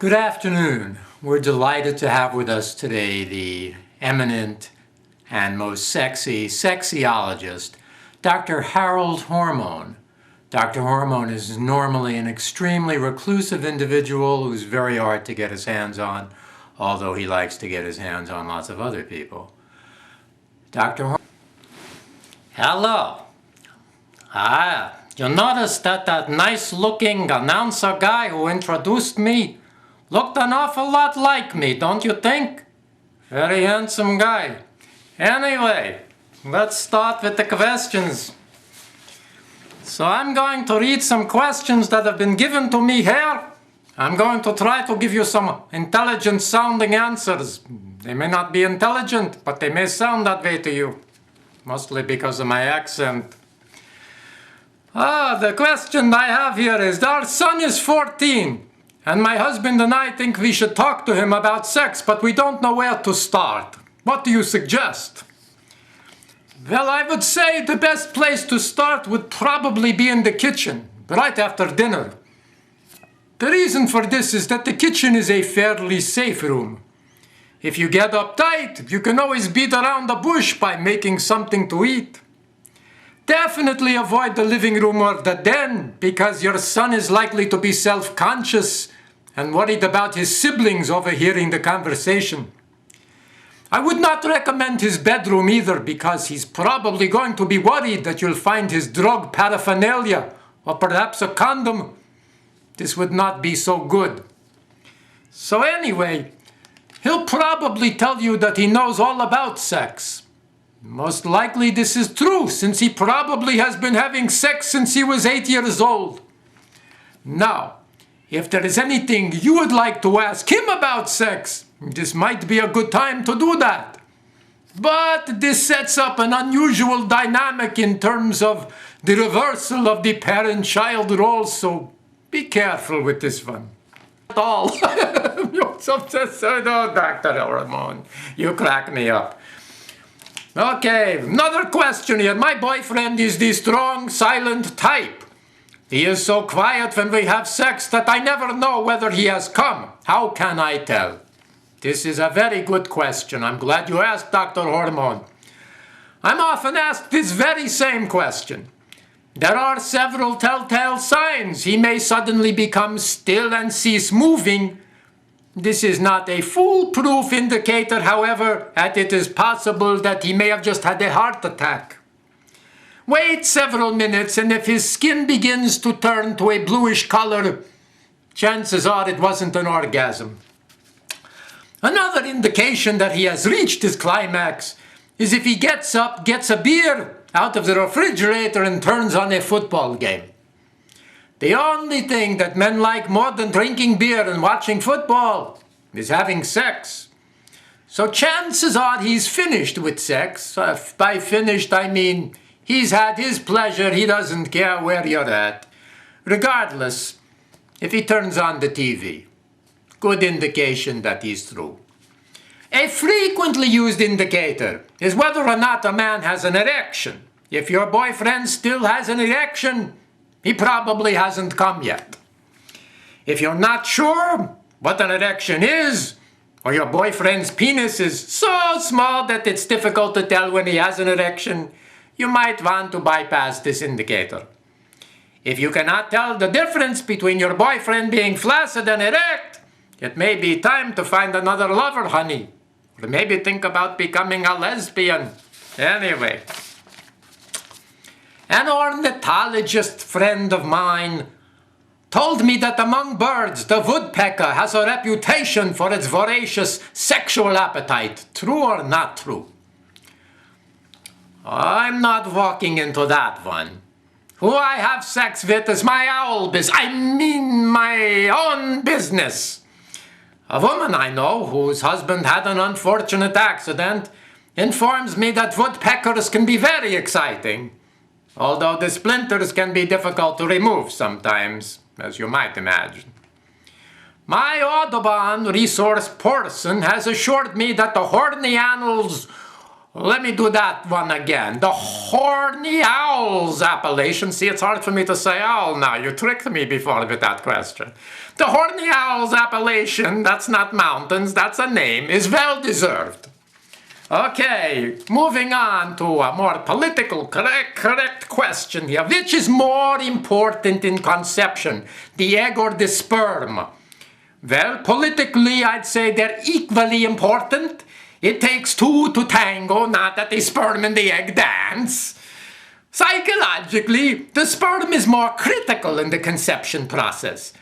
Good afternoon. We're delighted to have with us today the eminent and most sexy sexyologist, Dr. Harold Hormone. Dr. Hormone is normally an extremely reclusive individual who's very hard to get his hands on, although he likes to get his hands on lots of other people. Dr. Hormone. Hello. You noticed that nice-looking announcer guy who introduced me looked an awful lot like me, don't you think? Very handsome guy. Anyway, let's start with the questions. So I'm going to read some questions that have been given to me here. I'm going to try to give you some intelligent sounding answers. They may not be intelligent, but they may sound that way to you. Mostly because of my accent. The question I have here is, our son is 14. And my husband and I think we should talk to him about sex, but we don't know where to start. What do you suggest? Well, I would say the best place to start would probably be in the kitchen, right after dinner. The reason for this is that the kitchen is a fairly safe room. If you get uptight, you can always beat around the bush by making something to eat. Definitely avoid the living room or the den, because your son is likely to be self-conscious and worried about his siblings overhearing the conversation. I would not recommend his bedroom either, because he's probably going to be worried that you'll find his drug paraphernalia or perhaps a condom. This would not be so good. So anyway, he'll probably tell you that he knows all about sex. Most likely this is true, since he probably has been having sex since he was 8 years old. Now, if there is anything you would like to ask him about sex, this might be a good time to do that. But this sets up an unusual dynamic in terms of the reversal of the parent-child role, so be careful with this one. At all. Oh, Dr. Hormone, you crack me up. Okay, another question here. My boyfriend is the strong, silent type. He is so quiet when we have sex that I never know whether he has come. How can I tell? This is a very good question. I'm glad you asked, Dr. Hormone. I'm often asked this very same question. There are several telltale signs. He may suddenly become still and cease moving. This is not a foolproof indicator, however, as it is possible that he may have just had a heart attack. Wait several minutes, and if his skin begins to turn to a bluish color, chances are it wasn't an orgasm. Another indication that he has reached his climax is if he gets up, gets a beer out of the refrigerator, and turns on a football game. The only thing that men like more than drinking beer and watching football is having sex. So chances are he's finished with sex. By finished, I mean he's had his pleasure. He doesn't care where you're at. Regardless, if he turns on the TV, good indication that he's through. A frequently used indicator is whether or not a man has an erection. If your boyfriend still has an erection, he probably hasn't come yet. If you're not sure what an erection is, or your boyfriend's penis is so small that it's difficult to tell when he has an erection, you might want to bypass this indicator. If you cannot tell the difference between your boyfriend being flaccid and erect, it may be time to find another lover, honey. Or maybe think about becoming a lesbian. Anyway. An ornithologist friend of mine told me that among birds, the woodpecker has a reputation for its voracious sexual appetite. True or not true? I'm not walking into that one. Who I have sex with is my my own business. A woman I know whose husband had an unfortunate accident informs me that woodpeckers can be very exciting. Although the splinters can be difficult to remove sometimes, as you might imagine. My Audubon resource person has assured me that the horny animals Let me do that one again. The horny owl's appellation. See, it's hard for me to say owl now. You tricked me before with that question. The horny owl's appellation, that's not mountains, that's a name, is well deserved. Okay, moving on to a more political correct question here. Which is more important in conception, the egg or the sperm? Well, politically, I'd say they're equally important. It takes two to tango, not that the sperm and the egg dance. Psychologically, the sperm is more critical in the conception process.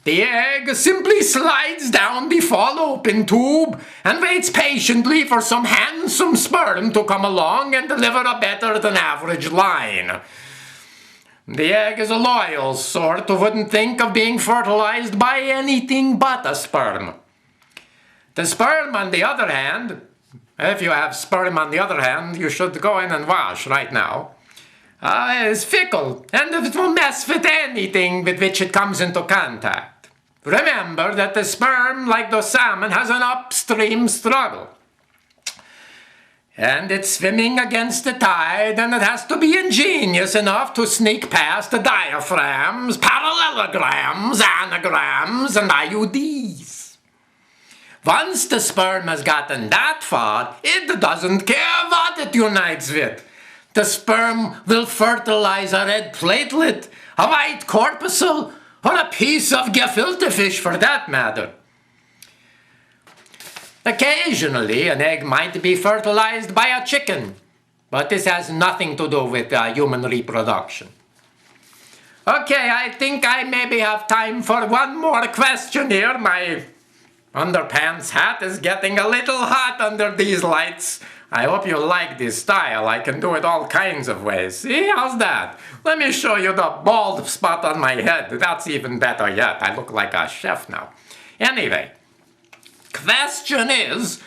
The egg simply slides down the fallopian tube and waits patiently for some handsome sperm to come along and deliver a better than average line. The egg is a loyal sort who wouldn't think of being fertilized by anything but a sperm. The sperm, on the other hand, if you have sperm on the other hand, you should go in and wash right now, is fickle, and it will mess with anything with which it comes into contact. Remember that the sperm, like the salmon, has an upstream struggle. And it's swimming against the tide, and it has to be ingenious enough to sneak past the diaphragms, parallelograms, anagrams, and IUDs. Once the sperm has gotten that far, it doesn't care what it unites with. The sperm will fertilize a red platelet, a white corpuscle, or a piece of gefilte fish for that matter. Occasionally, an egg might be fertilized by a chicken, but this has nothing to do with human reproduction. Okay, I think I maybe have time for one more question here. My underpants hat is getting a little hot under these lights. I hope you like this style. I can do it all kinds of ways. See, how's that? Let me show you the bald spot on my head. That's even better yet. I look like a chef now. Anyway, question is,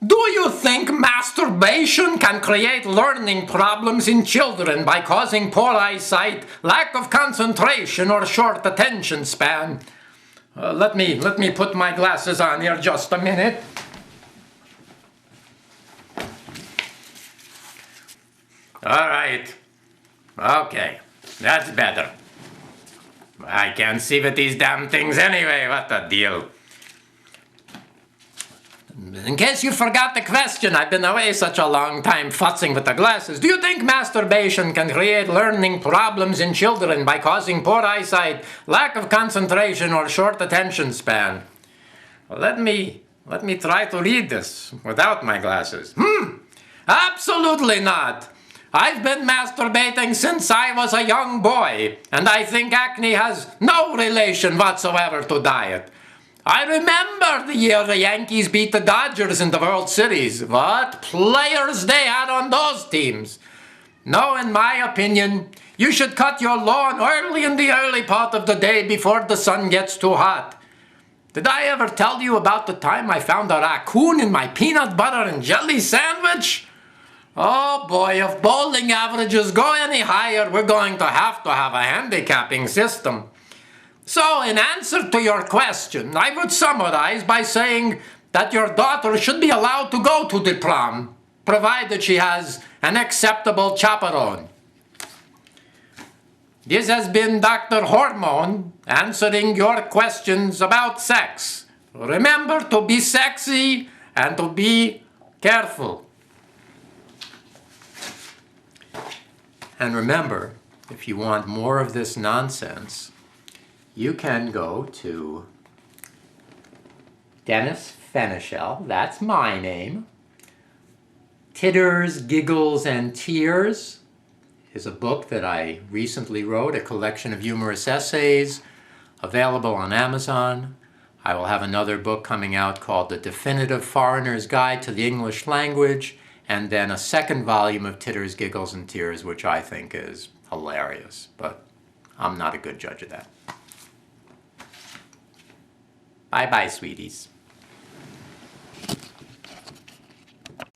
do you think masturbation can create learning problems in children by causing poor eyesight, lack of concentration, or short attention span? Let me put my glasses on here just a minute. All right. Okay, that's better. I can't see with these damn things anyway. What a deal. In case you forgot the question, I've been away such a long time futzing with the glasses. Do you think masturbation can create learning problems in children by causing poor eyesight, lack of concentration, or short attention span? Well, let me try to read this without my glasses. Absolutely not. I've been masturbating since I was a young boy, and I think acne has no relation whatsoever to diet. I remember the year the Yankees beat the Dodgers in the World Series. What players they had on those teams. No, in my opinion, you should cut your lawn early in the early part of the day before the sun gets too hot. Did I ever tell you about the time I found a raccoon in my peanut butter and jelly sandwich? Oh boy, if bowling averages go any higher, we're going to have a handicapping system. So, in answer to your question, I would summarize by saying that your daughter should be allowed to go to the prom, provided she has an acceptable chaperone. This has been Dr. Hormone answering your questions about sex. Remember to be sexy and to be careful. And remember, if you want more of this nonsense, you can go to Dennis Fenichel, that's my name. Titters, Giggles, and Tears is a book that I recently wrote, a collection of humorous essays, available on Amazon. I will have another book coming out called The Definitive Foreigner's Guide to the English Language, and then a second volume of Titters, Giggles, and Tears, which I think is hilarious, but I'm not a good judge of that. Bye-bye, sweeties.